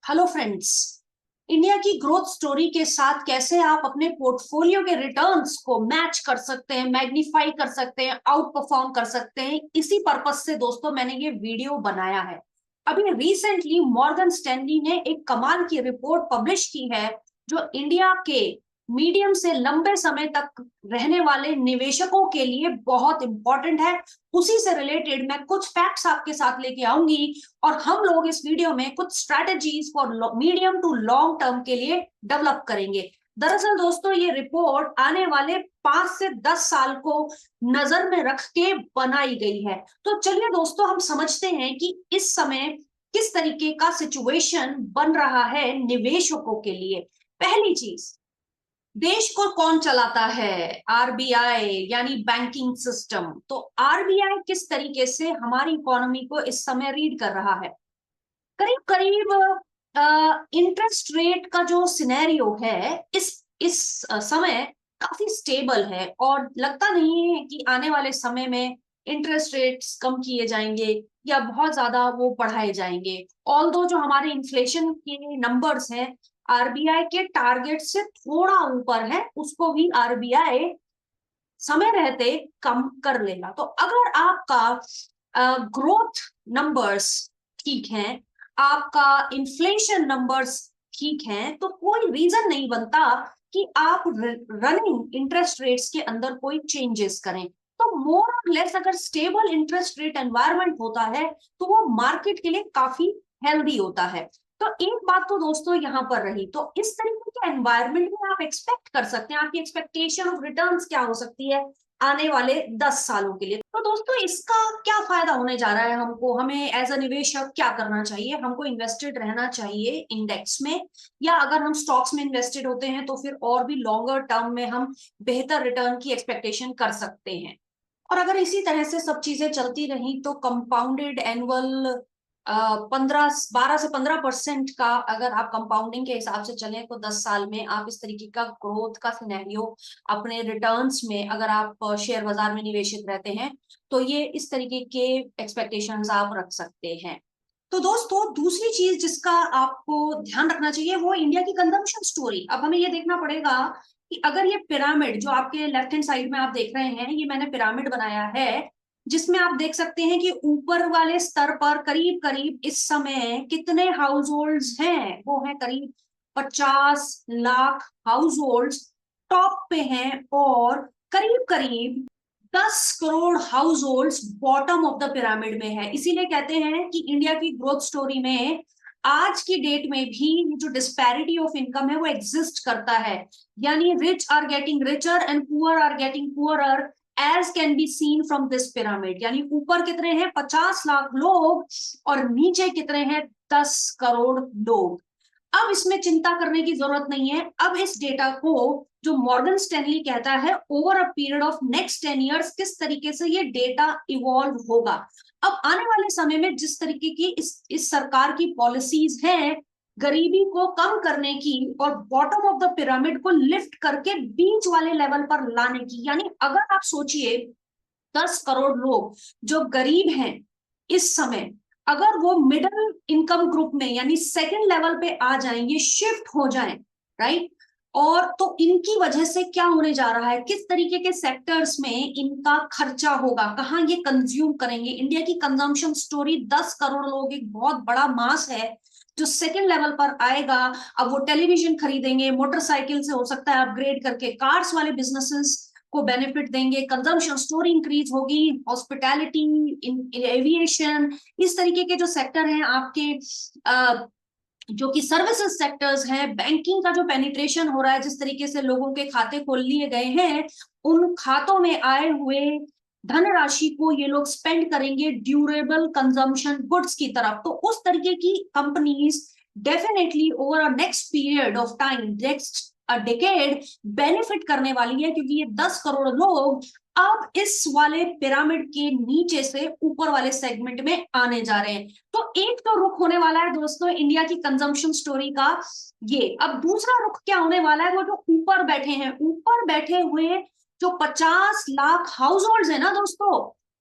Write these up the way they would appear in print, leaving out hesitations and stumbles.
Hello friends. India की growth story के साथ कैसे आप अपने पोर्टफोलियो के रिटर्न्स को मैच कर सकते हैं, मैग्नीफाई कर सकते हैं, आउट परफॉर्म कर सकते हैं, इसी पर्पज से दोस्तों मैंने ये वीडियो बनाया है। अभी रिसेंटली मॉर्गन स्टैनली ने एक कमाल की रिपोर्ट पब्लिश की है जो इंडिया के मीडियम से लंबे समय तक रहने वाले निवेशकों के लिए बहुत इंपॉर्टेंट है। उसी से रिलेटेड मैं कुछ फैक्ट्स आपके साथ लेके आऊंगी और हम लोग इस वीडियो में कुछ strategies for medium to long term के लिए डेवलप करेंगे। दरअसल दोस्तों ये रिपोर्ट आने वाले 5 से 10 साल को नजर में रख के बनाई गई है। तो चलिए दोस्तों हम समझते हैं कि इस समय किस तरीके का सिचुएशन बन रहा है निवेशकों के लिए। पहली चीज, देश को कौन चलाता है? आरबीआई यानी बैंकिंग सिस्टम। तो आरबीआई किस तरीके से हमारी इकोनॉमी को इस समय रीड कर रहा है? करीब करीब इंटरेस्ट रेट का जो सिनेरियो है इस समय काफी स्टेबल है और लगता नहीं है कि आने वाले समय में इंटरेस्ट रेट्स कम किए जाएंगे या बहुत ज्यादा वो बढ़ाए जाएंगे। ऑल्दो जो हमारे इन्फ्लेशन के नंबर्स हैं आरबीआई के टारगेट से थोड़ा ऊपर है, उसको भी आरबीआई समय रहते कम कर लेगा। तो अगर आपका ग्रोथ नंबर्स ठीक है, आपका इन्फ्लेशन नंबर्स ठीक है, तो कोई रीजन नहीं बनता कि आप रनिंग इंटरेस्ट रेट्स के अंदर कोई चेंजेस करें। तो मोर और लेस अगर स्टेबल इंटरेस्ट रेट एनवायरनमेंट होता है तो वो मार्केट के लिए काफी हेल्दी होता है। तो एक बात तो दोस्तों यहाँ पर रही, तो इस तरीके के एनवायरनमेंट में आप एक्सपेक्ट कर सकते हैं, आपकी एक्सपेक्टेशन ऑफ रिटर्न्स क्या हो सकती है आने वाले 10 सालों के लिए। तो दोस्तों इसका क्या फायदा होने जा रहा है हमको? हमें एज अ निवेशक क्या करना चाहिए? हमको इन्वेस्टेड रहना चाहिए इंडेक्स में, या अगर हम स्टॉक्स में इन्वेस्टेड होते हैं तो फिर और भी लॉन्गर टर्म में हम बेहतर रिटर्न की एक्सपेक्टेशन कर सकते हैं। और अगर इसी तरह से सब चीजें चलती रही तो कंपाउंडेड एनुअल 12 से 15% का अगर आप कंपाउंडिंग के हिसाब से चलें तो 10 साल में आप इस तरीके का ग्रोथ का सिनेरियो अपने रिटर्न्स में, अगर आप शेयर बाजार में निवेशित रहते हैं तो ये इस तरीके के एक्सपेक्टेशंस आप रख सकते हैं। तो दोस्तों दूसरी चीज जिसका आपको ध्यान रखना चाहिए वो इंडिया की कंजम्पशन स्टोरी। अब हमें ये देखना पड़ेगा कि अगर ये पिरामिड जो आपके लेफ्ट हैंड साइड में आप देख रहे हैं, ये मैंने पिरामिड बनाया है जिसमें आप देख सकते हैं कि ऊपर वाले स्तर पर करीब करीब इस समय कितने हाउस होल्ड्स हैं? वो है करीब 50 लाख हाउस होल्ड्स टॉप पे हैं और करीब करीब 10 crore house holds bottom of the pyramid में है। इसीलिए कहते हैं कि इंडिया की ग्रोथ स्टोरी में आज की डेट में भी जो डिस्पैरिटी ऑफ इनकम है वो एग्जिस्ट करता है, यानी rich are getting richer and poor are getting poorer as can be seen from this pyramid. यानी ऊपर कितने हैं 50 लाख लोग और नीचे कितने हैं 10 करोड़ लोग। अब इसमें चिंता करने की जरूरत नहीं है। अब इस डेटा को जो मॉर्गन स्टैनली कहता है over a period of next 10 years किस तरीके से ये डेटा इवॉल्व होगा। अब आने वाले समय में जिस तरीके की इस सरकार की पॉलिसीज हैं गरीबी को कम करने की और बॉटम ऑफ द पिरामिड को लिफ्ट करके बीच वाले लेवल पर लाने की, यानी अगर आप सोचिए 10 करोड़ लोग जो गरीब हैं इस समय, अगर वो मिडिल इनकम ग्रुप में यानी सेकंड लेवल पे आ जाएंगे, शिफ्ट हो जाएं, राइट, और तो इनकी वजह से क्या होने जा रहा है, किस तरीके के सेक्टर्स में इनका खर्चा होगा, कहाँ ये कंज्यूम करेंगे। इंडिया की कंजम्पशन स्टोरी 10 करोड़ लोग एक बहुत बड़ा मास है जो सेकंड लेवल पर आएगा। अब वो टेलीविजन खरीदेंगे, मोटरसाइकिल से हो सकता है अपग्रेड करके कार्स वाले बिजनेसेस को बेनिफिट देंगे, कंजम्पशन स्टोरी इंक्रीज होगी, हॉस्पिटैलिटी, एविएशन, इस तरीके के जो सेक्टर हैं आपके जो कि सर्विसेज सेक्टर्स हैं, बैंकिंग का जो पेनिट्रेशन हो रहा है, जिस तरीके से लोगों के खाते खोल लिए गए हैं, उन खातों में आए हुए धनराशि को ये लोग स्पेंड करेंगे ड्यूरेबल कंजम्पशन गुड्स की तरफ। तो उस तरीके की companies definitely over a next period of time, next a decade benefit करने वाली है, क्योंकि ये 10 करोड़ लोग अब इस वाले पिरामिड के नीचे से ऊपर वाले सेगमेंट में आने जा रहे हैं। तो एक तो रुख होने वाला है दोस्तों इंडिया की कंजम्पशन स्टोरी का ये। अब दूसरा रुख क्या होने वाला है, वो जो ऊपर बैठे हैं, ऊपर बैठे हुए जो 50 लाख हाउस होल्ड है ना दोस्तों,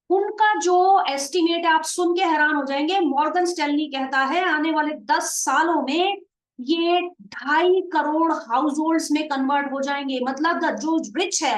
उनका जो एस्टिमेट है आप सुन के हैरान हो जाएंगे। मॉर्गन स्टैनली कहता है आने वाले 10 सालों में ये 2.5 करोड़ हाउस होल्ड्स में कन्वर्ट हो जाएंगे। मतलब जो रिच है,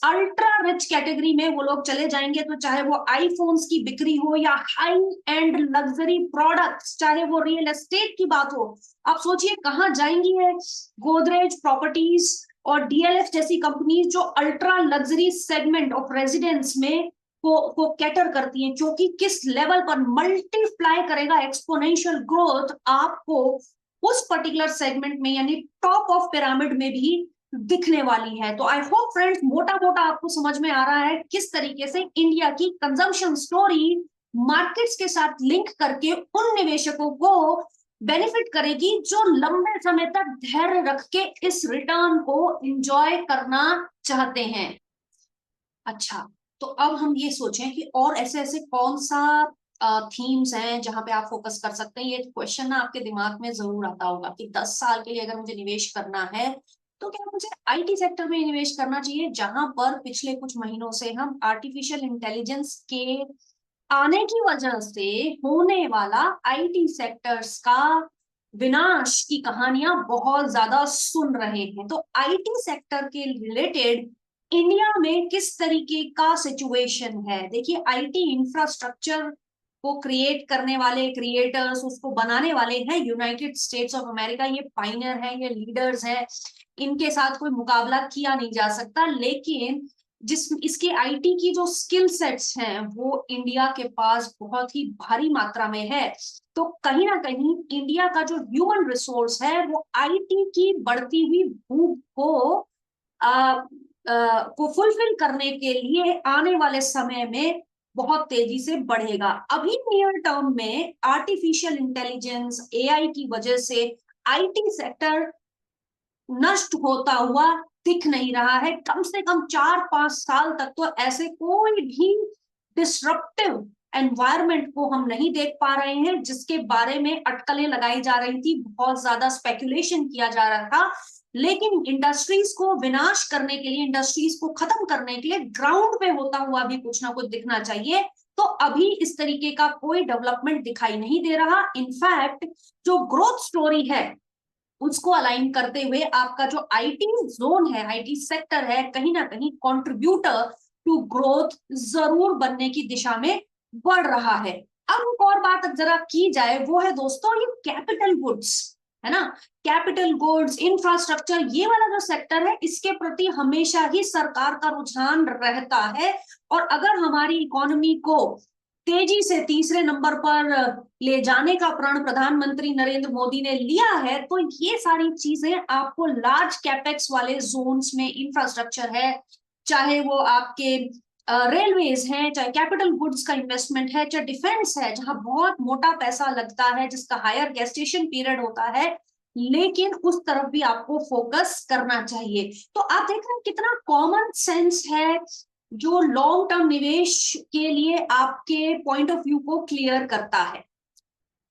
अल्ट्रा रिच कैटेगरी में वो लोग चले जाएंगे। तो चाहे वो आईफोन्स की बिक्री हो या हाई एंड लग्जरी प्रोडक्ट्स, चाहे वो रियल एस्टेट की बात हो, आप सोचिए कहाँ जाएंगी है। गोदरेज प्रॉपर्टीज और डीएलएफ जैसी कंपनीज जो ultra luxury segment of residence में को कैटर करती हैं, क्योंकि किस लेवल पर मल्टीप्लाई करेगा एक्सपोनेंशियल ग्रोथ आपको उस पर्टिकुलर सेगमेंट में, यानी टॉप ऑफ पिरामिड में भी दिखने वाली है। तो आई होप फ्रेंड्स मोटा मोटा आपको समझ में आ रहा है किस तरीके से इंडिया की कंजम्पशन स्टोरी मार्केट्स के साथ लिंक करके उन निवेशकों को बेनिफिट करेगी जो लंबे समय तक धैर्य रख के इस रिटर्न को एंजॉय करना चाहते हैं। अच्छा, तो अब हम ये सोचें कि और ऐसे ऐसे कौन सा थीम्स हैं जहां पे आप फोकस कर सकते हैं। ये क्वेश्चन ना आपके दिमाग में जरूर आता होगा कि 10 साल के लिए अगर मुझे निवेश करना है तो क्या मुझे आईटी सेक्टर में निवेश करना चाहिए, जहां पर पिछले कुछ महीनों से हम आर्टिफिशियल इंटेलिजेंस के आने की वजह से होने वाला आईटी सेक्टर्स का विनाश की कहानियां बहुत ज्यादा सुन रहे हैं। तो आईटी सेक्टर के रिलेटेड इंडिया में किस तरीके का सिचुएशन है। देखिए, आईटी इंफ्रास्ट्रक्चर को क्रिएट करने वाले क्रिएटर्स, उसको बनाने वाले हैं यूनाइटेड स्टेट्स ऑफ अमेरिका। ये पाइनियर है, ये लीडर्स है, इनके साथ कोई मुकाबला किया नहीं जा सकता। लेकिन जिस इसके आईटी की जो स्किल सेट्स हैं वो इंडिया के पास बहुत ही भारी मात्रा में है। तो कहीं ना कहीं इंडिया का जो ह्यूमन रिसोर्स है वो आईटी की बढ़ती हुई भूख को फुलफिल करने के लिए आने वाले समय में बहुत तेजी से बढ़ेगा। अभी नियर टर्म में आर्टिफिशियल इंटेलिजेंस एआई की वजह से आईटी सेक्टर नष्ट होता हुआ दिख नहीं रहा है। कम से कम 4-5 साल तक तो ऐसे कोई भी डिसरप्टिव एनवायरमेंट को हम नहीं देख पा रहे हैं जिसके बारे में अटकलें लगाई जा रही थी, बहुत ज्यादा स्पेकुलेशन किया जा रहा था। लेकिन इंडस्ट्रीज को विनाश करने के लिए, इंडस्ट्रीज को खत्म करने के लिए ग्राउंड पे होता हुआ भी कुछ ना कुछ दिखना चाहिए। तो अभी इस तरीके का कोई डेवलपमेंट दिखाई नहीं दे रहा। इनफैक्ट जो ग्रोथ स्टोरी है उसको अलाइन करते हुए आपका जो आईटी जोन है, आईटी सेक्टर है, कहीं ना कहीं कंट्रीब्यूटर टू ग्रोथ जरूर बनने की दिशा में बढ़ रहा है। अब एक और बात जरा की जाए वो है दोस्तों ये कैपिटल गुड्स, है ना। कैपिटल गुड्स, इंफ्रास्ट्रक्चर, ये वाला जो सेक्टर है इसके प्रति हमेशा ही सरकार का रुझान रहता है। और अगर हमारी इकोनॉमी को तेजी से तीसरे नंबर पर ले जाने का प्रण प्रधानमंत्री नरेंद्र मोदी ने लिया है, तो ये सारी चीजें आपको लार्ज कैपेक्स वाले जोन्स में इंफ्रास्ट्रक्चर है, चाहे वो आपके रेलवेज हैं, चाहे कैपिटल गुड्स का इन्वेस्टमेंट है, चाहे डिफेंस है जहां बहुत मोटा पैसा लगता है, जिसका हायर गेस्टेशन पीरियड होता है, लेकिन उस तरफ भी आपको फोकस करना चाहिए। तो आप देख रहे हैं कितना कॉमन सेंस है जो लॉन्ग टर्म निवेश के लिए आपके पॉइंट ऑफ व्यू को क्लियर करता है।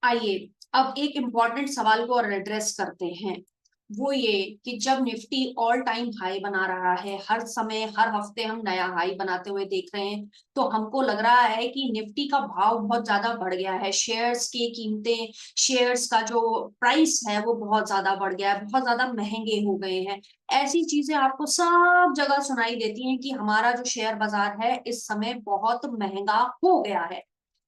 आइए अब एक इंपॉर्टेंट सवाल को और एड्रेस करते हैं, वो ये कि जब निफ्टी ऑल टाइम हाई बना रहा है, हर समय हर हफ्ते हम नया हाई बनाते हुए देख रहे हैं, तो हमको लग रहा है कि निफ्टी का भाव बहुत ज्यादा बढ़ गया है, शेयर्स की कीमतें, शेयर्स का जो प्राइस है वो बहुत ज्यादा बढ़ गया है, बहुत ज्यादा महंगे हो गए हैं। ऐसी चीजें आपको सब जगह सुनाई देती हैं कि हमारा जो शेयर बाजार है इस समय बहुत महंगा हो गया है।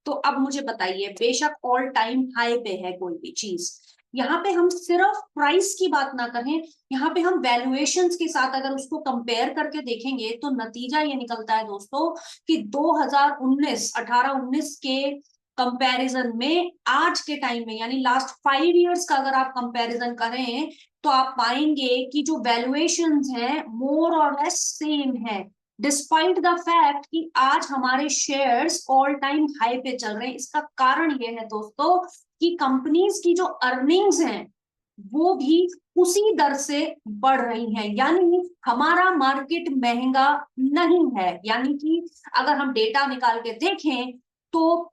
तो अब मुझे बताइए, बेशक ऑल टाइम हाई पे है कोई भी चीज, यहाँ पे हम सिर्फ प्राइस की बात ना करें, यहाँ पे हम वैल्यूएशंस के साथ अगर उसको कंपेयर करके देखेंगे तो नतीजा ये निकलता है दोस्तों कि 2019 18-19 के कंपैरिजन में आज के टाइम में, यानी लास्ट 5 इयर्स का अगर आप कंपैरिजन करें तो आप पाएंगे कि जो वैल्यूएशंस हैं मोर और लेस सेम है, डिस्पाइट द फैक्ट कि आज हमारे शेयर्स ऑल टाइम हाई पे चल रहे हैं। इसका कारण ये है दोस्तों कि कंपनीज की जो अर्निंग्स हैं वो भी उसी दर से बढ़ रही हैं, यानी हमारा मार्केट महंगा नहीं है। यानी कि अगर हम डेटा निकाल के देखें तो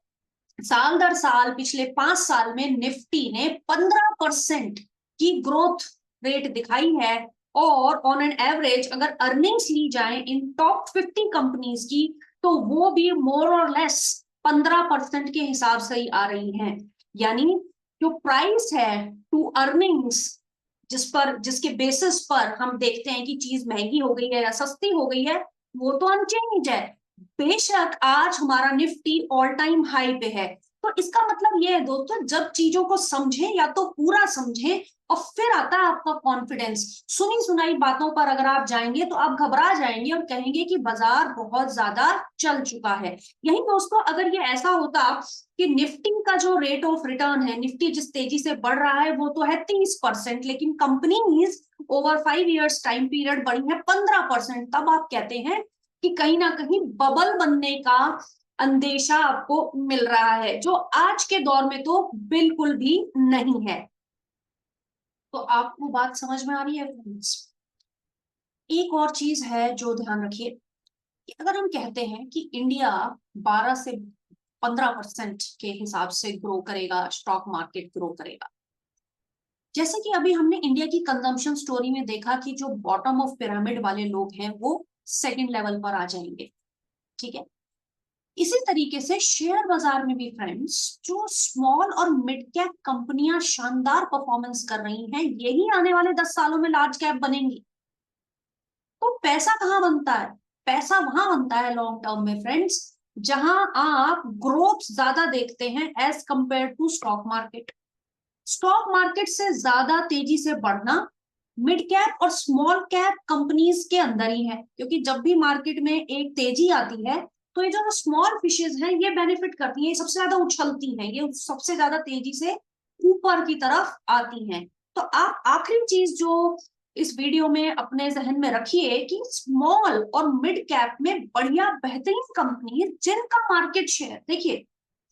साल दर साल पिछले 5 साल में निफ्टी ने 15% की ग्रोथ रेट दिखाई है। और ऑन एन एवरेज अगर अर्निंग्स ली जाए इन टॉप 50 कंपनीज की तो वो भी मोर और लेस 15% के हिसाब से ही आ रही हैं। यानी जो प्राइस है टू अर्निंग्स, जिसके बेसिस पर हम देखते हैं कि चीज महंगी हो गई है या सस्ती हो गई है, वो तो अनचेंज है। बेशक आज हमारा निफ्टी ऑल टाइम हाई पे है। तो इसका मतलब ये है दोस्तों, जब चीजों को समझें या तो पूरा समझें, और फिर आता है आपका कॉन्फिडेंस। सुनी सुनाई बातों पर अगर आप जाएंगे तो आप घबरा जाएंगे और कहेंगे कि बाजार बहुत ज्यादा चल चुका है। यही दोस्तों, अगर ये ऐसा होता कि निफ्टी का जो रेट ऑफ रिटर्न है, निफ्टी जिस तेजी से बढ़ रहा है वो तो है 30%, लेकिन companies over 5 years time period बढ़ी है 15%, तब आप कहते हैं कि कहीं ना कहीं बबल बनने का अंदेशा आपको मिल रहा है, जो आज के दौर में तो बिल्कुल भी नहीं है। तो आपको बात समझ में आ रही है फ्रेंड्स? एक और चीज है जो ध्यान रखिए, कि अगर हम कहते हैं कि इंडिया 12 से 15% के हिसाब से ग्रो करेगा, स्टॉक मार्केट ग्रो करेगा, जैसे कि अभी हमने इंडिया की कंजम्पशन स्टोरी में देखा कि जो बॉटम ऑफ पिरामिड वाले लोग हैं वो सेकंड लेवल पर आ जाएंगे, ठीक है। इसी तरीके से शेयर बाजार में भी फ्रेंड्स, जो स्मॉल और मिड कैप कंपनियां शानदार परफॉर्मेंस कर रही हैं, यही आने वाले 10 सालों में लार्ज कैप बनेंगी। तो पैसा कहाँ बनता है? पैसा वहां बनता है लॉन्ग टर्म में फ्रेंड्स, जहां आप ग्रोथ ज्यादा देखते हैं as compare to stock market. Stock market से ज्यादा तेजी से बढ़ना मिड कैप और स्मॉल कैप कंपनीज के अंदर ही है, क्योंकि जब भी मार्केट में एक तेजी आती है तो ये जो स्मॉल फिशेज हैं ये बेनिफिट करती हैं, ये सबसे ज्यादा उछलती हैं, ये सबसे ज्यादा तेजी से ऊपर की तरफ आती हैं। तो आप आखिरी चीज जो इस वीडियो में अपने जहन में रखिए कि स्मॉल और मिड कैप में बढ़िया बेहतरीन कंपनी जिनका मार्केट शेयर देखिए,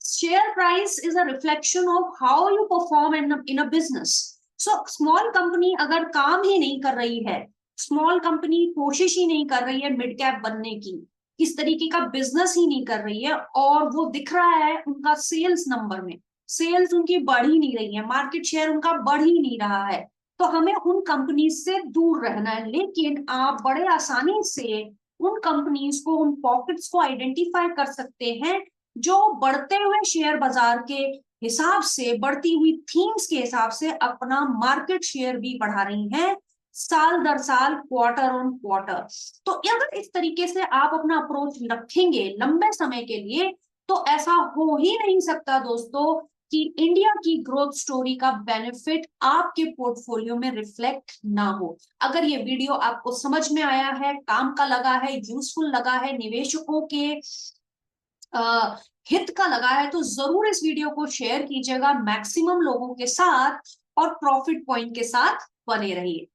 share price is a reflection of how you perform in a business. So small company अगर काम ही नहीं कर रही है, स्मॉल कंपनी कोशिश ही नहीं कर रही है मिड कैप बनने की, इस तरीके का बिजनेस ही नहीं कर रही है, और वो दिख रहा है उनका सेल्स नंबर में, सेल्स उनकी बढ़ ही नहीं रही है, मार्केट शेयर उनका बढ़ ही नहीं रहा है, तो हमें उन कंपनीज से दूर रहना है। लेकिन आप बड़े आसानी से उन कंपनीज को, उन पॉकेट्स को आइडेंटिफाई कर सकते हैं जो बढ़ते हुए शेयर बाजार के हिसाब से, बढ़ती हुई थीम्स के हिसाब से अपना मार्केट शेयर भी बढ़ा रही हैं साल दर साल, क्वार्टर ऑन क्वार्टर। तो अगर इस तरीके से आप अपना अप्रोच रखेंगे लंबे समय के लिए, तो ऐसा हो ही नहीं सकता दोस्तों कि इंडिया की ग्रोथ स्टोरी का बेनिफिट आपके पोर्टफोलियो में रिफ्लेक्ट ना हो। अगर ये वीडियो आपको समझ में आया है, काम का लगा है, यूजफुल लगा है, निवेशकों के हित का लगा है, तो जरूर इस वीडियो को शेयर कीजिएगा मैक्सिमम लोगों के साथ, और प्रॉफिट पॉइंट के साथ बने रहिए।